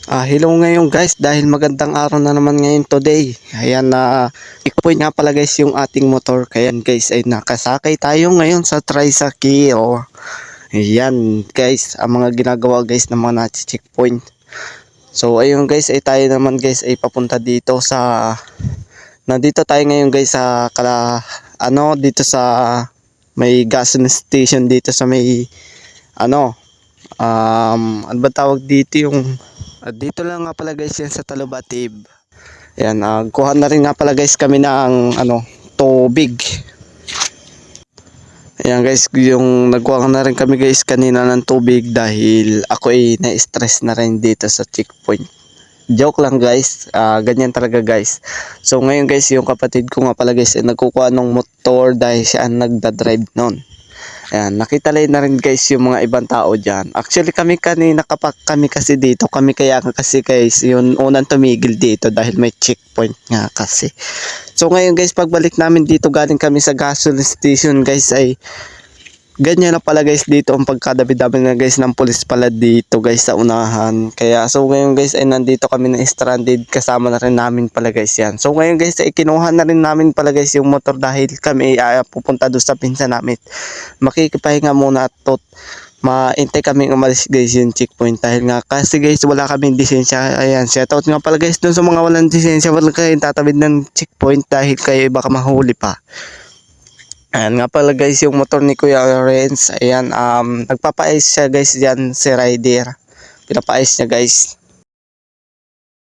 Hello ngayon guys, dahil magandang araw na naman ngayon today. Ayan na checkpoint nga pala guys yung ating motor. Kaya guys ay nakasakay tayo ngayon sa tricycle. Ayan guys, ang mga ginagawa guys ng mga checkpoint. So ayun guys ay tayo naman guys ay papunta dito sa nandito tayo ngayon guys sa dito sa may gas station dito sa may ano ba tawag dito yung dito lang nga pala guys yan sa Talubatib. Ayan, kuha na rin nga pala guys kami ng tubig. Ayan guys, yung nagkuha na rin kami guys kanina ng tubig dahil ako ay na-stress na rin dito sa checkpoint. Joke lang guys, ganyan talaga guys. So ngayon guys, yung kapatid ko nga pala guys ay nagkukuha ng motor dahil siya ang nagda-drive nun. Ayan, nakita na rin guys yung mga ibang tao dyan. Actually kami kanina kami kasi dito, kami kaya kasi guys yung unang tumigil dito dahil may checkpoint nga kasi. So ngayon guys, pagbalik namin dito galing kami sa gasoline station guys ay ganyan na pala guys dito ang pagkadabi-dabi na guys ng pulis pala dito guys sa unahan. Kaya so ngayon guys ay nandito kami na stranded, kasama na rin namin pala guys yan. So ngayon guys ay kinuha na rin namin pala guys yung motor dahil kami pupunta doon sa pinsan namin. Makikipahinga muna at maintay kami umalis guys yung checkpoint dahil nga kasi guys wala kaming lisensya. Ayan, shoutout nga pala guys dun sa mga walang lisensya, wala kayong tatawid ng checkpoint dahil kayo baka mahuli pa. Ayan nga pala guys yung motor ni Kuya Renz. Ayan, nagpapais siya guys dyan si rider. Pinapais niya guys.